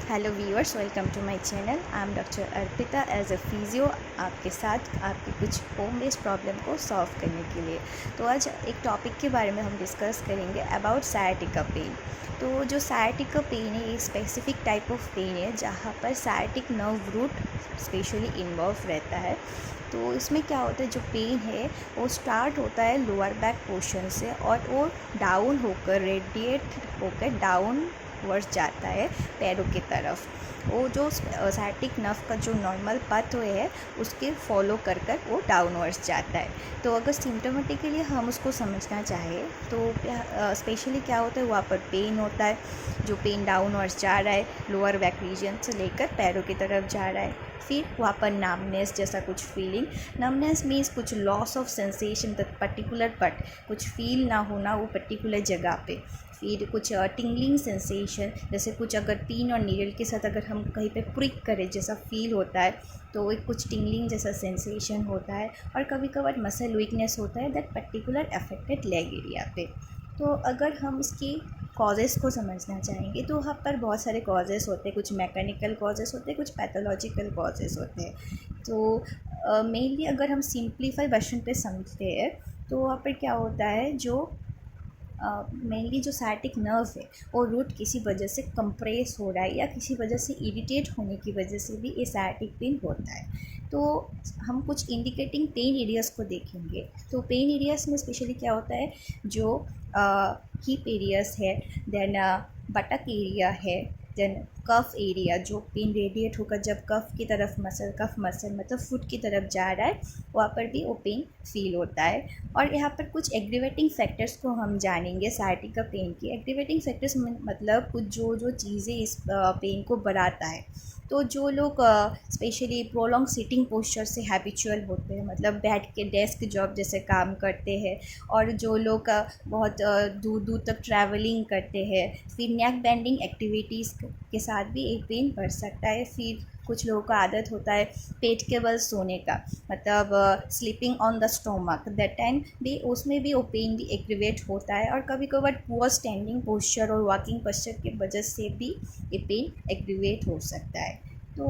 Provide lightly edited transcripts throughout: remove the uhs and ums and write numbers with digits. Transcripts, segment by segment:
Hello viewers, welcome to my channel. I am doctor Arpita as a physio आपके साथ आपकी कुछ होम बेस्ड प्रॉब्लम को सॉल्व करने के लिए। तो आज एक टॉपिक के बारे में हम डिस्कस करेंगे अबाउट सायटिका पेन। तो जो सायटिका पेन है ये स्पेसिफिक टाइप ऑफ पेन है जहाँ पर सायटिक नर्व रूट स्पेशली इन्वॉल्व रहता है। तो इसमें क्या होता है, जो पेन है वो स्टार्ट होता है लोअर बैक पोर्शन से और वो डाउन होकर रेडिएट होकर डाउन वर्स जाता है पैरों की तरफ। वो जो सायटिक नर्व का जो नॉर्मल पाथवे है उसके फॉलो कर वो डाउनवर्ड्स जाता है। तो अगर सिम्टोमेटिकली हम उसको समझना चाहें तो स्पेशली क्या होता है, वहाँ पर पेन होता है, जो पेन डाउनवर्ड्स जा रहा है लोअर बैक रीजन से लेकर पैरों की तरफ जा रहा है। फिर वहाँ पर नमनेस जैसा कुछ फीलिंग, नमनेस मीन्स कुछ loss of sensation that particular part, कुछ फील ना होना वो पर्टिकुलर जगह पे। फिर कुछ टिंगलिंग सेंसेशन, जैसे कुछ अगर पिन और नीडल के साथ अगर हम कहीं पे प्रिक करें जैसा फील होता है तो एक कुछ टिंगलिंग जैसा सेंसेशन होता है। और कभी कभार मसल वीकनेस होता है that particular affected leg area पे। तो अगर हम इसकी कॉजेज़ को समझना चाहेंगे तो वहाँ पर बहुत सारे कॉजेज़ होते हैं, कुछ मैकेनिकल कॉजेज़ होते हैं, कुछ पैथोलॉजिकल कॉजेज़ होते हैं। तो मेनली अगर हम सिंप्लीफाई वर्जन पे समझते हैं तो वहाँ पर क्या होता है, जो मेनली जो सायटिक नर्व है वो रूट किसी वजह से कंप्रेस हो रहा है या किसी वजह से इरिटेट होने की वजह से भी ये सायटिक पेन होता है। तो हम कुछ इंडिकेटिंग पेन एरियाज़ को देखेंगे। तो पेन एरियाज़ में स्पेशली क्या होता है, जो हिप एरियाज़ है, देन बटक एरिया है, देन कफ एरिया, जो पेन रेडिएट होकर जब कफ की तरफ कफ मसल मतलब फुट की तरफ जा रहा है वहाँ पर भी वो पेन फील होता है। और यहाँ पर कुछ एग्रीवेटिंग फैक्टर्स को हम जानेंगे सायटिका पेन की। एग्रीवेटिंग फैक्टर्स मतलब कुछ जो चीज़ें इस पेन को बढ़ाता है। तो जो लोग स्पेशली प्रोलॉन्ग सिटिंग पोस्चर से हैबिचुअल होते हैं, मतलब बैठ के डेस्क जॉब जैसे काम करते हैं, और जो लोग बहुत दूर दूर तक ट्रैवलिंग करते हैं, फिर नेक बेंडिंग एक्टिविटीज़ के साथ भी एक पेन बढ़ सकता है। फिर कुछ लोगों का आदत होता है पेट के बल सोने का, मतलब sleeping on the stomach, that time भी उसमें भी वो पेन भी एग्रीवेट होता है। और कभी कभार पुअर स्टैंडिंग पोस्चर और वॉकिंग पोस्चर की वजह से भी ये पेन एग्रीवेट हो सकता है। तो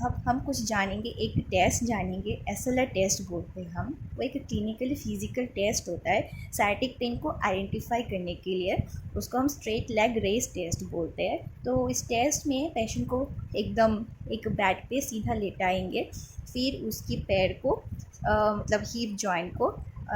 अब हम कुछ जानेंगे, एक टेस्ट जानेंगे, एसएलआर टेस्ट बोलते हैं हम। वो एक क्लिनिकली फिजिकल टेस्ट होता है सायटिक पेन को आइडेंटिफाई करने के लिए। उसको हम स्ट्रेट लेग रेस टेस्ट बोलते हैं। तो इस टेस्ट में पेशेंट को एकदम एक बेड पे सीधा लेटाएंगे, फिर उसकी पैर को मतलब हिप जॉइंट को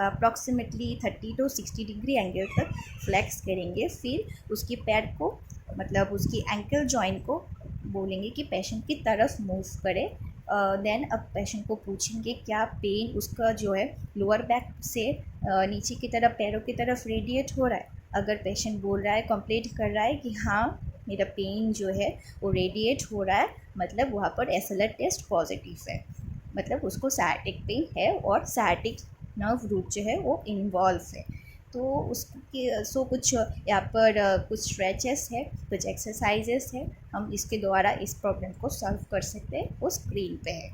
अप्रॉक्सीमेटली 30 to 60 डिग्री एंगल तक फ्लेक्स करेंगे। फिर उसकी पैर को मतलब उसकी एंकल जॉइंट को बोलेंगे कि पेशेंट की तरफ मूव करे। देन अब पेशेंट को पूछेंगे क्या पेन उसका जो है लोअर बैक से नीचे की तरफ पैरों की तरफ रेडिएट हो रहा है। अगर पेशेंट बोल रहा है, कंप्लेंट कर रहा है कि हाँ मेरा पेन जो है वो रेडिएट हो रहा है, मतलब वहाँ पर एसएलआर टेस्ट पॉजिटिव है, मतलब उसको सायटिक पेन है और सायटिक नर्व रूट जो है वो इन्वॉल्व है। तो उसके कुछ यहाँ पर कुछ स्ट्रेचेस है, कुछ एक्सरसाइजेस है, हम इसके द्वारा इस प्रॉब्लम को सॉल्व कर सकते हैं, वो स्क्रीन पे है।